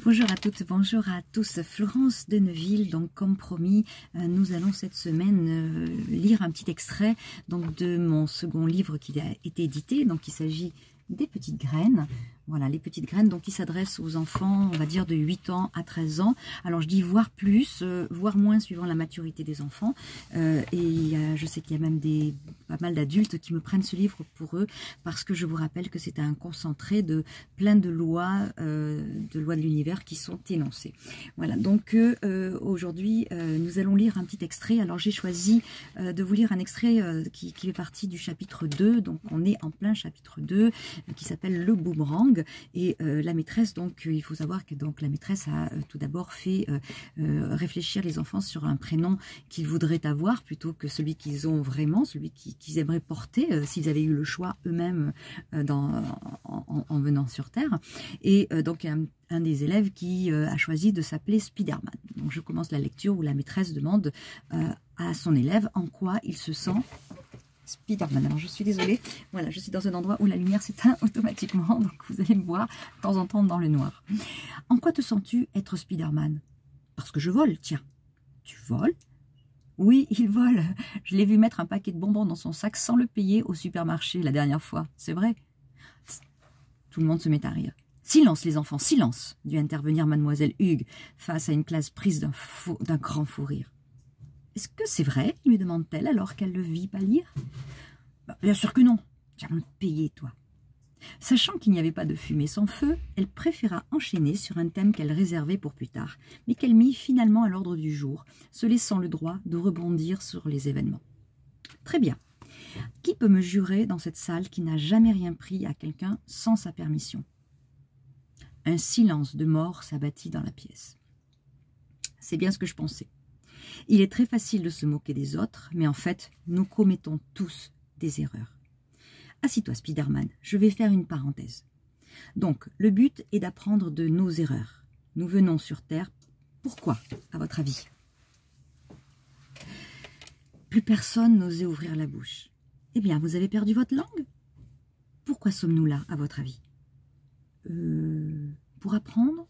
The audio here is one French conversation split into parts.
Bonjour à toutes, bonjour à tous. Florence de Neuville, donc comme promis, nous allons cette semaine lire un petit extrait donc de mon second livre qui a été édité. Donc il s'agit des petites graines. Voilà, les petites graines donc qui s'adressent aux enfants, on va dire de 8 ans à 13 ans. Alors je dis voire plus, voire moins suivant la maturité des enfants. Je sais qu'il y a même pas mal d'adultes qui me prennent ce livre pour eux parce que je vous rappelle que c'est un concentré de plein de lois de l'univers qui sont énoncées. Voilà, donc aujourd'hui nous allons lire un petit extrait. Alors j'ai choisi de vous lire un extrait qui fait partie du chapitre 2. Donc on est en plein chapitre 2 qui s'appelle le boomerang. Et la maîtresse, donc il faut savoir que donc la maîtresse a tout d'abord fait réfléchir les enfants sur un prénom qu'ils voudraient avoir plutôt que celui qu'ils ont vraiment, celui qu'ils aimeraient porter s'ils avaient eu le choix eux-mêmes en venant sur Terre. Et donc un des élèves qui a choisi de s'appeler Spider-Man. Donc je commence la lecture où la maîtresse demande à son élève en quoi il se sent Spider-Man. Alors je suis désolée, voilà, je suis dans un endroit où la lumière s'éteint automatiquement, donc vous allez me voir de temps en temps dans le noir. En quoi te sens-tu être Spider-Man? Parce que je vole, tiens. Tu voles? Oui, il vole. Je l'ai vu mettre un paquet de bonbons dans son sac sans le payer au supermarché la dernière fois, c'est vrai. Tout le monde se met à rire. Silence les enfants, silence, dut intervenir mademoiselle Hugues face à une classe prise d'un grand fou rire. Est-ce que c'est vrai? Lui demande-t-elle alors qu'elle le vit pâlir. Bien sûr que non. Tu vas me payer, toi. Sachant qu'il n'y avait pas de fumée sans feu, elle préféra enchaîner sur un thème qu'elle réservait pour plus tard, mais qu'elle mit finalement à l'ordre du jour, se laissant le droit de rebondir sur les événements. Très bien. Qui peut me jurer dans cette salle qui n'a jamais rien pris à quelqu'un sans sa permission? Un silence de mort s'abattit dans la pièce. C'est bien ce que je pensais. Il est très facile de se moquer des autres, mais en fait, nous commettons tous des erreurs. Assis-toi, Spider-Man, je vais faire une parenthèse. Donc, le but est d'apprendre de nos erreurs. Nous venons sur Terre. Pourquoi, à votre avis? Plus personne n'osait ouvrir la bouche. Eh bien, vous avez perdu votre langue? Pourquoi sommes-nous là, à votre avis? Pour apprendre?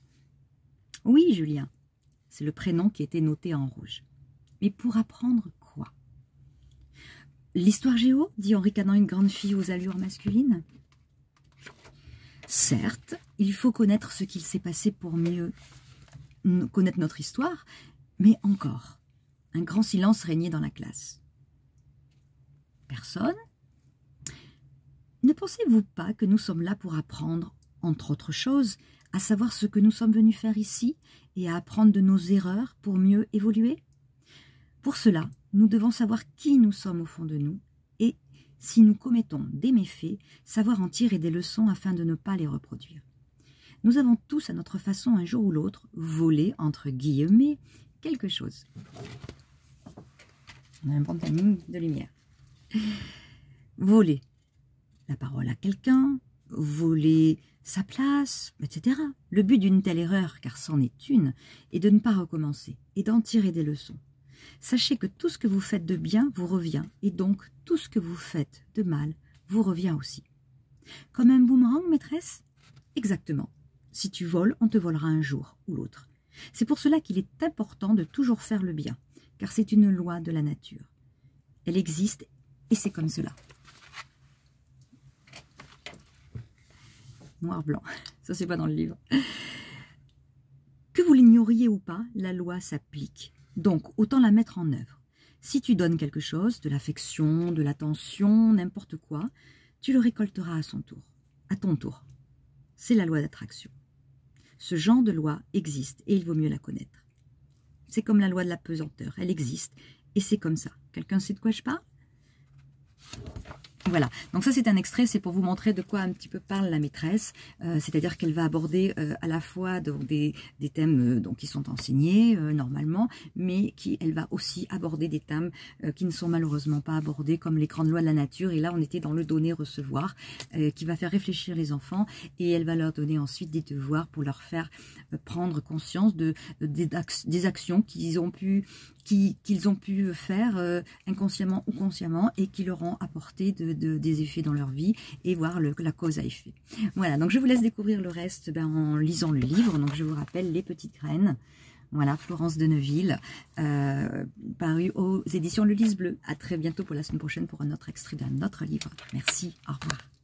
Oui, Julien. C'est le prénom qui était noté en rouge. Mais pour apprendre quoi? L'histoire géo, dit en ricanant une grande fille aux allures masculines. Certes, il faut connaître ce qu'il s'est passé pour mieux connaître notre histoire, mais encore, un grand silence régnait dans la classe. Personne? Ne pensez-vous pas que nous sommes là pour apprendre, entre autres choses, à savoir ce que nous sommes venus faire ici et à apprendre de nos erreurs pour mieux évoluer? Pour cela, nous devons savoir qui nous sommes au fond de nous et, si nous commettons des méfaits, savoir en tirer des leçons afin de ne pas les reproduire. Nous avons tous, à notre façon, un jour ou l'autre, volé, entre guillemets, quelque chose. On a un bon timing de lumière. Voler la parole à quelqu'un, voler sa place, etc. Le but d'une telle erreur, car c'en est une, est de ne pas recommencer et d'en tirer des leçons. Sachez que tout ce que vous faites de bien vous revient, et donc tout ce que vous faites de mal vous revient aussi. Comme un boomerang, maîtresse? Exactement. Si tu voles, on te volera un jour ou l'autre. C'est pour cela qu'il est important de toujours faire le bien, car c'est une loi de la nature. Elle existe et c'est comme cela. Noir-blanc, ça c'est pas dans le livre. Que vous l'ignoriez ou pas, la loi s'applique. Donc, autant la mettre en œuvre. Si tu donnes quelque chose, de l'affection, de l'attention, n'importe quoi, tu le récolteras à ton tour. C'est la loi d'attraction. Ce genre de loi existe et il vaut mieux la connaître. C'est comme la loi de la pesanteur, elle existe et c'est comme ça. Quelqu'un sait de quoi je parle? Voilà, donc ça c'est un extrait, c'est pour vous montrer de quoi un petit peu parle la maîtresse, c'est-à-dire qu'elle va aborder à la fois donc, des thèmes donc, qui sont enseignés normalement, mais elle va aussi aborder des thèmes qui ne sont malheureusement pas abordés, comme les grandes lois de la nature, et là on était dans le donner-recevoir, qui va faire réfléchir les enfants, et elle va leur donner ensuite des devoirs pour leur faire prendre conscience des actions qu'ils ont pu qu'ils ont pu faire inconsciemment ou consciemment et qui leur ont apporté des effets dans leur vie et voir la cause à effet. Voilà, donc je vous laisse découvrir le reste en lisant le livre. Donc je vous rappelle Les Petites Graines. Voilà, Florence de Neuville, paru aux éditions Le Lys Bleu. À très bientôt pour la semaine prochaine pour un autre extrait d'un autre livre. Merci, au revoir.